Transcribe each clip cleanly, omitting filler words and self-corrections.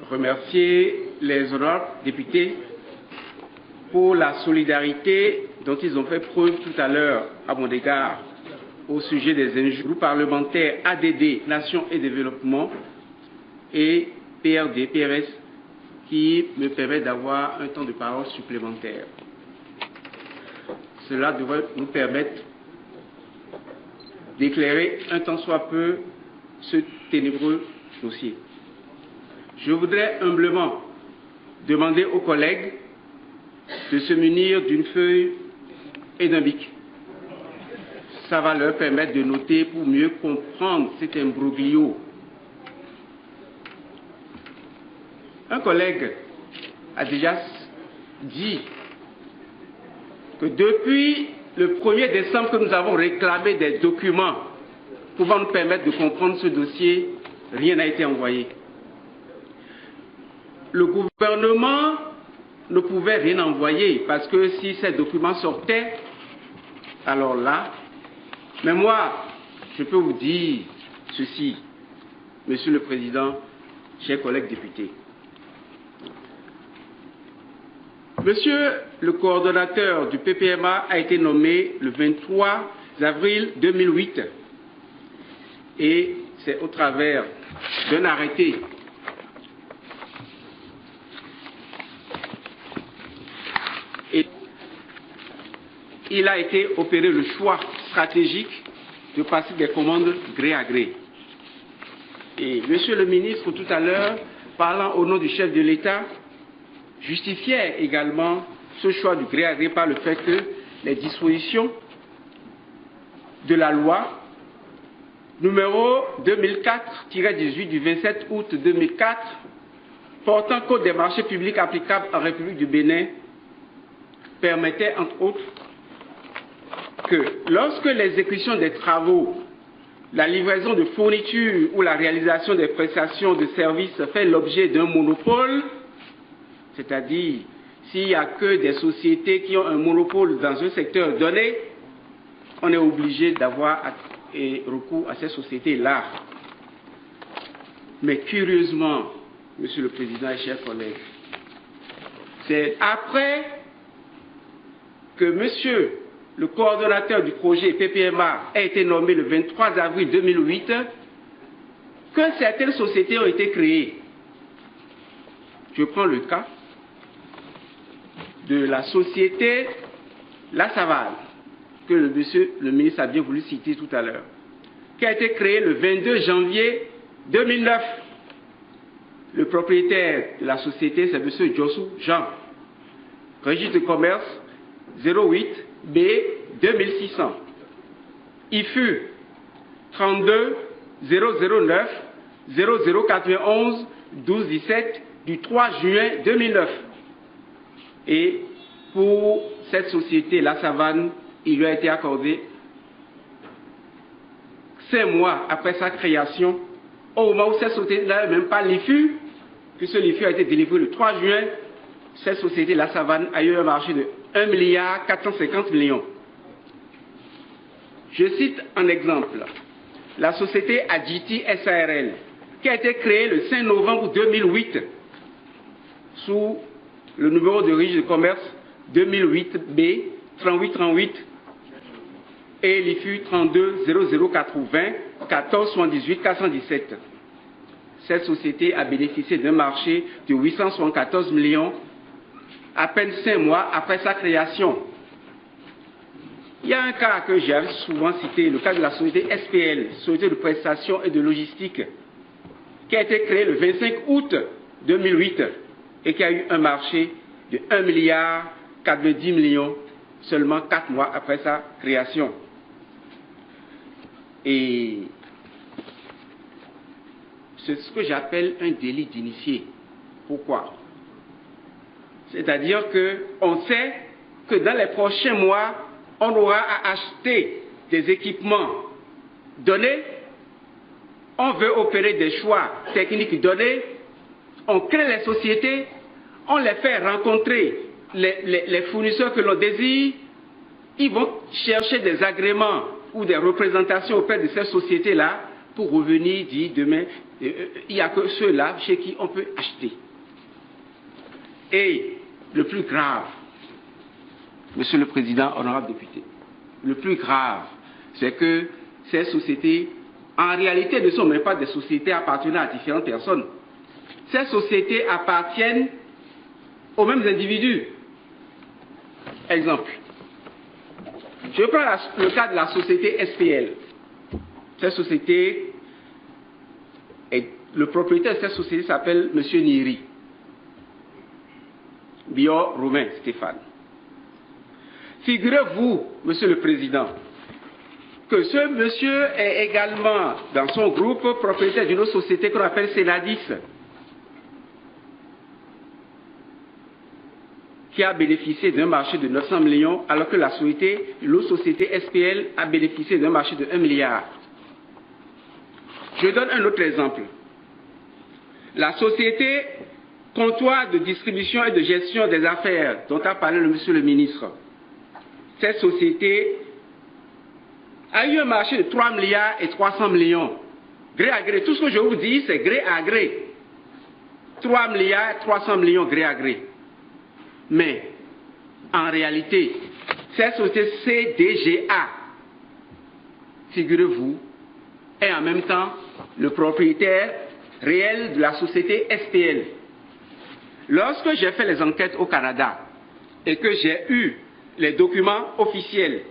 remercier les honorables députés pour la solidarité dont ils ont fait preuve tout à l'heure à mon égard au sujet des injures. Groupe parlementaire ADD, Nation et Développement, et PRD, PRS, qui me permet d'avoir un temps de parole supplémentaire. Cela devrait nous permettre d'éclairer un tant soit peu ce ténébreux dossier. Je voudrais humblement demander aux collègues de se munir d'une feuille et d'un bic. Ça va leur permettre de noter pour mieux comprendre cet imbroglio. Un collègue a déjà dit que depuis le 1er décembre que nous avons réclamé des documents pouvant nous permettre de comprendre ce dossier, rien n'a été envoyé. Le gouvernement ne pouvait rien envoyer parce que si ces documents sortaient, alors là, mais moi, je peux vous dire ceci, Monsieur le Président, chers collègues députés. Monsieur le coordonnateur du PPMA a été nommé le 23 avril 2008 et c'est au travers d'un arrêté et il a été opéré le choix stratégique de passer des commandes gré à gré. Et Monsieur le ministre, tout à l'heure, parlant au nom du chef de l'État, justifiait également ce choix du gré à gré par le fait que les dispositions de la loi numéro 2004-18 du 27 août 2004 portant code des marchés publics applicables en République du Bénin permettaient entre autres que lorsque l'exécution des travaux, la livraison de fournitures ou la réalisation des prestations de services fait l'objet d'un monopole, c'est-à-dire s'il n'y a que des sociétés qui ont un monopole dans un secteur donné, on est obligé d'avoir recours à ces sociétés-là. Mais curieusement, Monsieur le Président et chers collègues, c'est après que Monsieur le coordonnateur du projet PPMA a été nommé le 23 avril 2008 que certaines sociétés ont été créées. Je prends le cas de la société La Savane, que monsieur le ministre a bien voulu citer tout à l'heure, qui a été créée le 22 janvier 2009. Le propriétaire de la société, c'est monsieur Jossou Jean. Registre de commerce 08 B 2600. IFU 32 009 0091 12 17 du 3 juin 2009. Et pour cette société, La Savane, il lui a été accordé 5 mois après sa création, au moment où cette société n'avait même pas l'IFU, puisque l'IFU a été délivré le 3 juin, cette société, La Savane, a eu un marché de 1 450 millions. Je cite un exemple, la société Adjiti SARL, qui a été créée le 5 novembre 2008 sous le numéro de registre de commerce 2008B 3838 et l'IFU 32 0080 14 78 417. Cette société a bénéficié d'un marché de 874 millions à peine 5 mois après sa création. Il y a un cas que j'ai souvent cité, le cas de la société SPL, Société de prestation et de logistique, qui a été créée le 25 août 2008 et qui a eu un marché de 1 410 millions seulement 4 mois après sa création. Et c'est ce que j'appelle un délit d'initié. Pourquoi? C'est-à-dire qu'on sait que dans les prochains mois, on aura à acheter des équipements donnés, on veut opérer des choix techniques donnés, on crée les sociétés, on les fait rencontrer les fournisseurs que l'on désire, ils vont chercher des agréments ou des représentations auprès de ces sociétés-là pour revenir dire demain, il n'y a que ceux-là chez qui on peut acheter. Et le plus grave, Monsieur le Président, honorable député, le plus grave, c'est que ces sociétés, en réalité, ne sont même pas des sociétés appartenant à différentes personnes. Ces sociétés appartiennent aux mêmes individus. Exemple. Je prends le cas de la société SPL. Cette société, le propriétaire de cette société s'appelle M. Niri. Bior Romain Stéphane. Figurez-vous, Monsieur le Président, que ce monsieur est également, dans son groupe, propriétaire d'une autre société qu'on appelle Sénadis, qui a bénéficié d'un marché de 900 millions, alors que l'autre société SPL a bénéficié d'un marché de 1 milliard. Je donne un autre exemple. La société comptoir de distribution et de gestion des affaires, dont a parlé le monsieur le ministre, cette société a eu un marché de 3 milliards et 300 millions. Gré à gré. Tout ce que je vous dis, c'est gré à gré. 3 milliards et 300 millions gré à gré. Mais, en réalité, cette société CDGA, figurez-vous, est en même temps le propriétaire réel de la société SPL. Lorsque j'ai fait les enquêtes au Canada et que j'ai eu les documents officiels,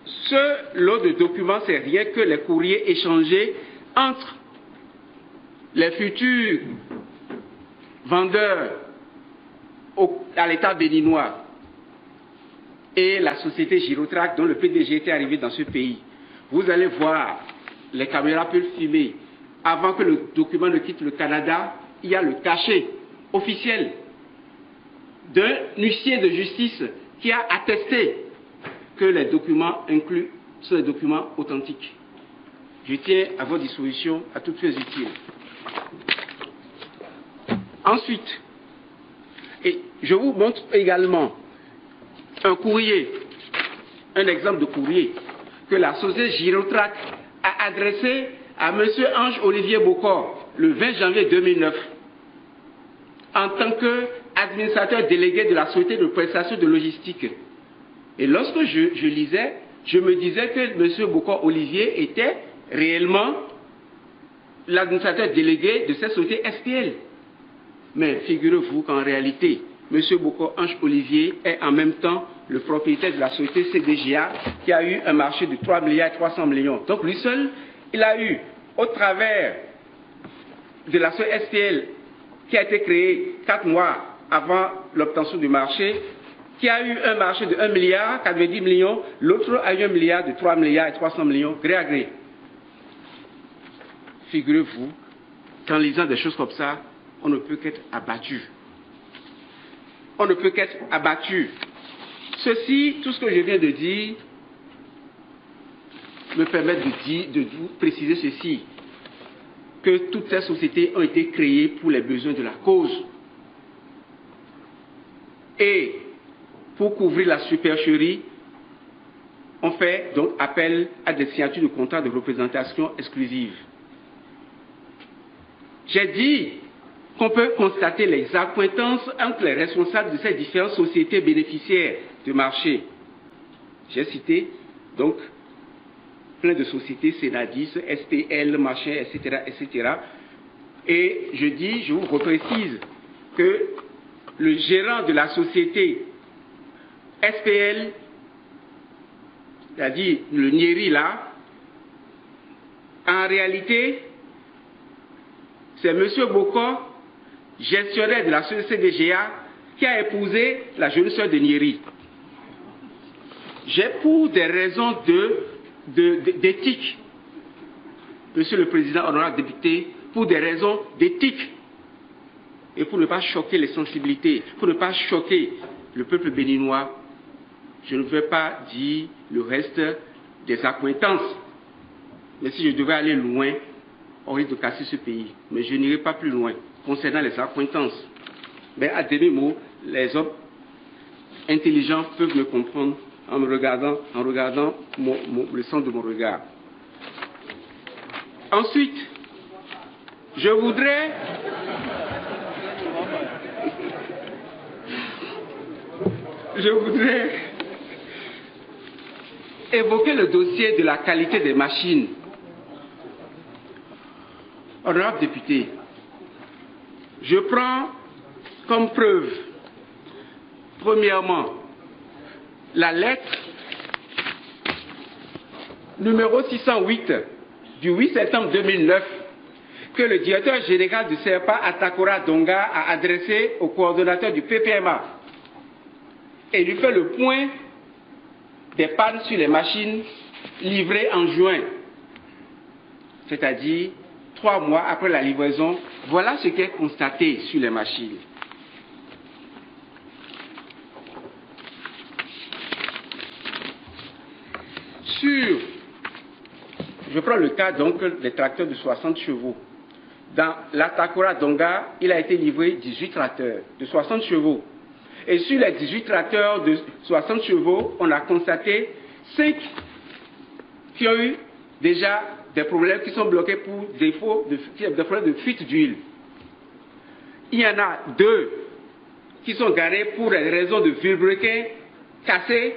ce lot de documents, c'est rien que les courriers échangés entre les futurs vendeurs à l'État béninois et la société Girotrac dont le PDG était arrivé dans ce pays. Vous allez voir, les caméras peuvent filmer. Avant que le document ne quitte le Canada, il y a le cachet officiel d'un huissier de justice qui a attesté que les documents inclus sont des documents authentiques. Je tiens à votre disposition à toutes choses utiles. Ensuite, et je vous montre également un courrier, un exemple de courrier que la société Girotrac a adressé à M. Ange-Olivier Bocor le 20 janvier 2009 en tant qu'administrateur délégué de la société de prestation de logistique. Et lorsque je lisais, je me disais que M. Bocor Olivier était réellement l'administrateur délégué de cette société SPL. Mais figurez-vous qu'en réalité, M. Bocor Ange-Olivier est en même temps le propriétaire de la société CDGA qui a eu un marché de 3 milliards et 300 millions. Donc lui seul, il a eu, au travers de la société SPL qui a été créée 4 mois avant l'obtention du marché, qui a eu un marché de 1 milliard, 90 millions, l'autre a eu un milliard de 3 milliards et 300 millions, gré à gré. Figurez-vous qu'en lisant des choses comme ça, on ne peut qu'être abattu. On ne peut qu'être abattu. Ceci, tout ce que je viens de dire, me permet de vous préciser ceci, que toutes ces sociétés ont été créées pour les besoins de la cause. Et pour couvrir la supercherie, on fait donc appel à des signatures de contrats de représentation exclusive. J'ai dit qu'on peut constater les accointances entre les responsables de ces différentes sociétés bénéficiaires de marché. J'ai cité donc plein de sociétés, Sénadis, SPL, machin, etc., etc. Et je vous reprécise que le gérant de la société SPL, c'est-à-dire le Nieri là, en réalité, c'est M. Bocor, gestionnaire de la société CDGA, qui a épousé la jeune sœur de Nieri. J'ai pour des raisons d'éthique, Monsieur le Président, honorable député, pour des raisons d'éthique, et pour ne pas choquer les sensibilités, pour ne pas choquer le peuple béninois, je ne veux pas dire le reste des accointances. Mais si je devais aller loin, on risque de casser ce pays. Mais je n'irai pas plus loin concernant les accointances. Mais à demi-mot, les hommes intelligents peuvent me comprendre en me regardant, le sens de mon regard. Ensuite, je voudrais évoquer le dossier de la qualité des machines. Honorable député, je prends comme preuve, premièrement, la lettre numéro 608 du 8 septembre 2009 que le directeur général du CERPA, Atakora Donga, a adressée au coordonnateur du PPMA et lui fait le point des pannes sur les machines livrées en juin, c'est-à-dire 3 mois après la livraison. Voilà ce qui est constaté sur les machines. Je prends le cas donc des tracteurs de 60 chevaux. Dans l'Atakora Donga, il a été livré 18 tracteurs de 60 chevaux. Et sur les 18 tracteurs de 60 chevaux, on a constaté 5 qui ont eu déjà des problèmes qui sont bloqués pour des problèmes de fuite d'huile. Il y en a 2 qui sont garés pour des raisons de vilebrequin cassés